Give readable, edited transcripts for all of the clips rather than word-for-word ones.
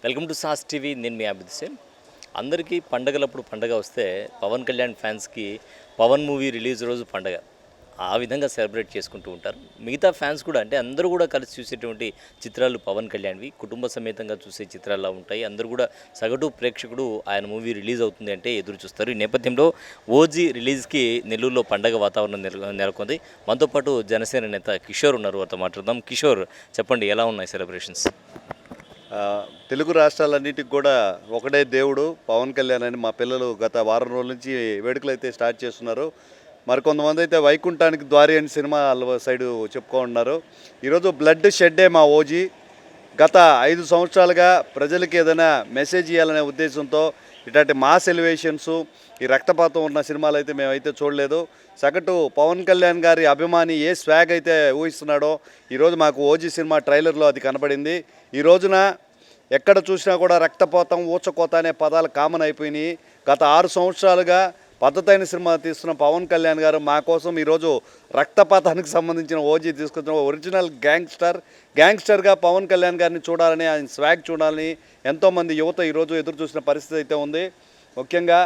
Welcome to sauce TV. నేను మీ అభిద్ సేన్. అందరికీ పండగలప్పుడు పండగ వస్తే పవన్ కళ్యాణ్ ఫ్యాన్స్కి పవన్ మూవీ రిలీజ్ రోజు పండగ. ఆ విధంగా సెలబ్రేట్ చేసుకుంటూ ఉంటారు. మిగతా ఫ్యాన్స్ కూడా, అంటే అందరూ కూడా కలిసి చూసేటువంటి చిత్రాలు పవన్ కళ్యాణ్వి కుటుంబ సమేతంగా చూసే చిత్రాల్లో ఉంటాయి. అందరూ కూడా సగటు ప్రేక్షకుడు ఆయన మూవీ రిలీజ్ అవుతుంది అంటే ఎదురు చూస్తారు. ఈ నేపథ్యంలో ఓజీ రిలీజ్కి నెల్లూరులో పండగ వాతావరణం నెలకొంది. మనతో పాటు జనసేన నేత కిషోర్ ఉన్నారు, వారితో మాట్లాడదాం. కిషోర్, చెప్పండి, ఎలా ఉన్నాయి సెలబ్రేషన్స్? తెలుగు రాష్ట్రాలన్నిటికి కూడా ఒకటే దేవుడు పవన్ కళ్యాణ్ అని మా పిల్లలు గత వారం రోజుల నుంచి వేడుకలు అయితే స్టార్ట్ చేస్తున్నారు. మరికొంతమంది అయితే వైకుంఠానికి ద్వారి అని సినిమా సైడు చెప్పుకుంటున్నారు. ఈరోజు బ్లడ్ షెడ్డే మా ఓజీ. గత 5 సంవత్సరాలుగా ప్రజలకి ఏదైనా మెసేజ్ ఇవ్వాలనే ఉద్దేశంతో ఇట్లాంటి మాస్ ఎలివేషన్స్, ఈ రక్తపాతం ఉన్న సినిమాలు అయితే మేమైతే చూడలేదు. సగటు పవన్ కళ్యాణ్ గారి అభిమాని ఏ స్వాగ్ అయితే ఊహిస్తున్నాడో ఈరోజు మాకు ఓజీ సినిమా ట్రైలర్లో అది కనపడింది. ఈ రోజున ఎక్కడ చూసినా కూడా రక్తపాతం, ఊచకోత అనే పదాలు కామన్ అయిపోయినాయి. గత 6 సంవత్సరాలుగా పద్ధతైన సినిమా తీస్తున్న పవన్ కళ్యాణ్ గారు మా కోసం ఈరోజు రక్తపాతానికి సంబంధించిన ఓజీ తీసుకొచ్చిన ఒరిజినల్ గ్యాంగ్స్టర్గా పవన్ కళ్యాణ్ గారిని చూడాలని, ఆయన స్వాగ్ చూడాలని ఎంతోమంది యువత ఈరోజు ఎదురు చూసిన పరిస్థితి అయితే ఉంది. ముఖ్యంగా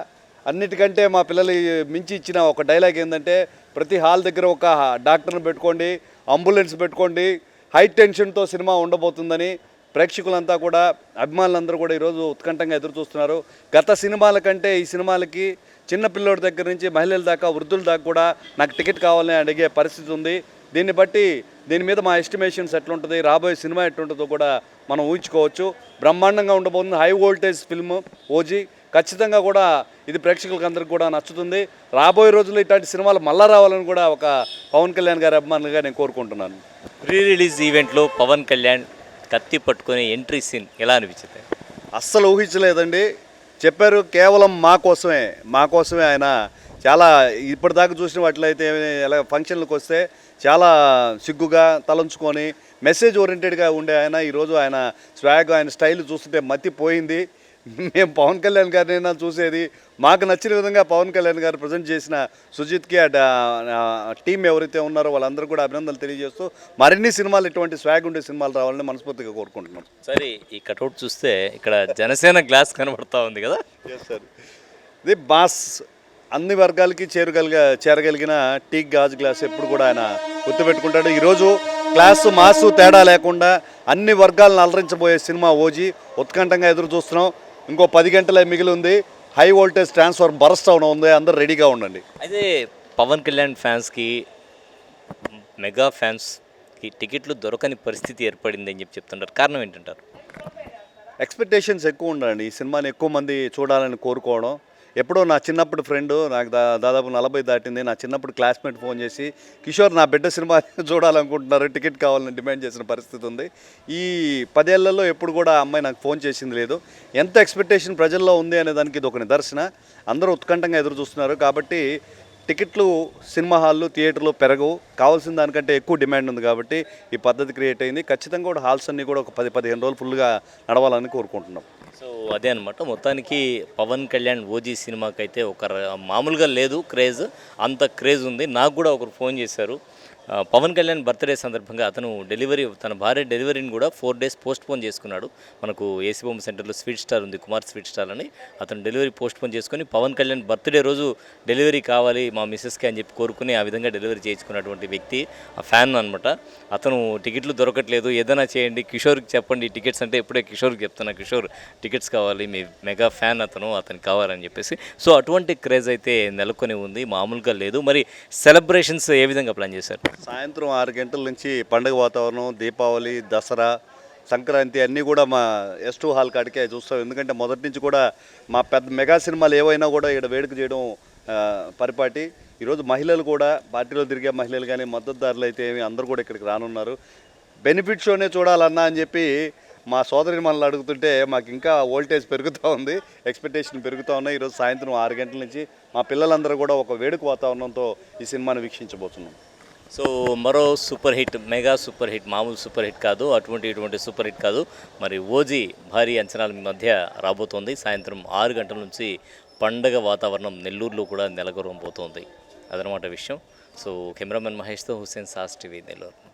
అన్నిటికంటే మా పిల్లలు మించి ఇచ్చిన ఒక డైలాగ్ ఏంటంటే, ప్రతి హాల్ దగ్గర ఒక డాక్టర్ని పెట్టుకోండి, అంబులెన్స్ పెట్టుకోండి, హై టెన్షన్తో సినిమా ఉండబోతుందని ప్రేక్షకులంతా కూడా, అభిమానులందరూ కూడా ఈరోజు ఉత్కంఠంగా ఎదురు చూస్తున్నారు. గత సినిమాల కంటే ఈ సినిమాలకి చిన్నపిల్లోడి దగ్గర నుంచి మహిళల దాకా, వృద్ధుల దాకా కూడా నాకు టికెట్ కావాలని అడిగే పరిస్థితి ఉంది. దీన్ని బట్టి దీని మీద మా ఎస్టిమేషన్స్ ఎట్లుంటుంది, రాబోయే సినిమా ఎట్లుంటుందో కూడా మనం ఊహించుకోవచ్చు. బ్రహ్మాండంగా ఉండబోతుంది. High voltage film OG. ఖచ్చితంగా కూడా ఇది ప్రేక్షకులకు అందరికీ కూడా నచ్చుతుంది. రాబోయే రోజుల్లో ఇట్లాంటి సినిమాలు మళ్ళా రావాలని కూడా ఒక పవన్ కళ్యాణ్ గారి అభిమానులుగా నేను కోరుకుంటున్నాను. ప్రీ రిలీజ్ ఈవెంట్లో పవన్ కళ్యాణ్ కత్తి పట్టుకునే ఎంట్రీ సీన్ ఎలా అనిపించింది? అస్సలు ఊహించలేదండి. చెప్పారు కేవలం మా కోసమే ఆయన చాలా ఇప్పటిదాకా చూసిన వాటిలో ఎలా ఫంక్షన్లకు వస్తే చాలా సిగ్గుగా తలంచుకొని మెసేజ్ ఓరియంటెడ్గా ఉండే ఆయన ఈరోజు ఆయన స్వాగ్, ఆయన స్టైల్ చూస్తుంటే మతిపోయింది. మేము పవన్ కళ్యాణ్ గారినైనా చూసేది. మాకు నచ్చిన విధంగా పవన్ కళ్యాణ్ గారు ప్రజెంట్ చేసిన సుజిత్కి టీం ఎవరైతే ఉన్నారో వాళ్ళందరూ కూడా అభినందనలు తెలియజేస్తూ మరిన్ని సినిమాలు, ఇటువంటి స్వాగ్ ఉండే సినిమాలు రావాలని మనస్ఫూర్తిగా కోరుకుంటున్నాం. సరే, ఈ కటౌట్ చూస్తే ఇక్కడ జనసేన గ్లాస్ కనబడతా ఉంది కదా? సార్, ఇది బాస్ అన్ని వర్గాలకి చేరగలిగిన టీ గాజు గ్లాస్ ఎప్పుడు కూడా ఆయన గుర్తుపెట్టుకుంటాడు. ఈరోజు క్లాసు మాసు తేడా లేకుండా అన్ని వర్గాలను అలరించబోయే సినిమా ఓజీ. ఉత్కంఠంగా ఎదురు చూస్తున్నాం. ఇంకో 10 గంటలే మిగిలి ఉంది. హై వోల్టేజ్ ట్రాన్స్ఫార్మర్ బరస్ట్ అవును ఉంది. అందరూ రెడీగా ఉండండి. అయితే పవన్ కళ్యాణ్ ఫ్యాన్స్కి, మెగా ఫ్యాన్స్కి టికెట్లు దొరకని పరిస్థితి ఏర్పడింది అని చెప్తుంటారు. కారణం ఏంటంటారు? ఎక్స్పెక్టేషన్స్ ఎక్కువ ఉండండి. ఈ సినిమాని ఎక్కువ మంది చూడాలని కోరుకోవడం. ఎప్పుడో నా చిన్నప్పుడు ఫ్రెండు, నాకు దాదాపు 40 దాటింది, నా చిన్నప్పుడు క్లాస్మేట్ ఫోన్ చేసి, కిషోర్ నా బిడ్డ సినిమా చూడాలనుకుంటున్నారు, టికెట్ కావాలని డిమాండ్ చేసిన పరిస్థితి ఉంది. ఈ 10 ఏళ్లలో ఎప్పుడు కూడా ఆ అమ్మాయి నాకు ఫోన్ చేసింది లేదు. ఎంత ఎక్స్పెక్టేషన్ ప్రజల్లో ఉంది అనే దానికి ఇది ఒక నిదర్శన. అందరూ ఉత్కంఠంగా ఎదురు చూస్తున్నారు. కాబట్టి టికెట్లు సినిమా హాళ్ళు, థియేటర్లు పెరగవు. కావాల్సిన దానికంటే ఎక్కువ డిమాండ్ ఉంది కాబట్టి ఈ పద్ధతి క్రియేట్ అయింది. ఖచ్చితంగా కూడా హాల్స్ అన్నీ కూడా ఒక 10-15 రోజులు ఫుల్గా నడవాలని కోరుకుంటున్నాం. సో అదే అనమాట. మొత్తానికి పవన్ కళ్యాణ్ ఓజీ సినిమాకి అయితే మామూలుగా లేదు క్రేజ్, అంత క్రేజ్ ఉంది. నాకు కూడా ఒకరు ఫోన్ చేశారు. పవన్ కళ్యాణ్ బర్త్డే సందర్భంగా అతను తన భార్య డెలివరీని కూడా 4 days పోస్ట్పోన్ చేసుకున్నాడు. మనకు ఏసీ బొమ్మ సెంటర్లో స్వీట్ స్టార్ ఉంది, కుమార్ స్వీట్ స్టార్ అని. అతను డెలివరీ పోస్ట్పోన్ చేసుకొని పవన్ కళ్యాణ్ బర్త్డే రోజు డెలివరీ కావాలి మా మిస్సెస్కి అని చెప్పి కోరుకుని ఆ విధంగా డెలివరీ చేయించుకున్నటువంటి వ్యక్తి, ఆ ఫ్యాన్ అనమాట. అతను టికెట్లు దొరకట్లేదు, ఏదైనా చేయండి, కిషోర్కి చెప్పండి టికెట్స్ అంటే. ఎప్పుడే కిషోర్కి చెప్తున్నా, కిషోర్ టికెట్స్ కావాలి, మీ మెగా ఫ్యాన్ అతనికి కావాలని చెప్పేసి. సో అటువంటి క్రేజ్ అయితే నెలకొని ఉంది, మామూలుగా లేదు. మరి సెలబ్రేషన్స్ ఏ విధంగా ప్లాన్ చేశారు? సాయంత్రం 6 గంటల నుంచి పండుగ వాతావరణం, దీపావళి, దసరా, సంక్రాంతి అన్నీ కూడా మా S2 హాల్ కాడికే చూస్తాం. ఎందుకంటే మొదటి నుంచి కూడా మా పెద్ద మెగా సినిమాలు ఏవైనా కూడా ఇక్కడ వేడుక చేయడం పరిపాటి. ఈరోజు మహిళలు కూడా, పార్టీలో తిరిగే మహిళలు కానీ, మద్దతుదారులు అయితే అందరూ కూడా ఇక్కడికి రానున్నారు. బెనిఫిట్ షోనే చూడాలన్నా అని చెప్పి మా సోదరి మనల్ని అడుగుతుంటే మాకు ఇంకా వోల్టేజ్ పెరుగుతూ ఉంది, ఎక్స్పెక్టేషన్ పెరుగుతూ ఉన్నాయి. ఈరోజు సాయంత్రం 6 గంటల నుంచి మా పిల్లలందరూ కూడా ఒక వేడుక వాతావరణంతో ఈ సినిమాని వీక్షించబోతున్నాం. సో మరో super hit, mega super hit, మామూలు సూపర్ హిట్ కాదు, ఇటువంటి సూపర్ హిట్ కాదు. మరి ఓజీ భారీ అంచనాల మధ్య రాబోతోంది. సాయంత్రం 6 గంటల నుంచి పండగ వాతావరణం నెల్లూరులో కూడా నెలకొరబోతోంది. అదనమాట విషయం. సో కెమెరామెన్ మహేష్తో హుస్సేన్, సాస్ టీవీ, నెల్లూరు.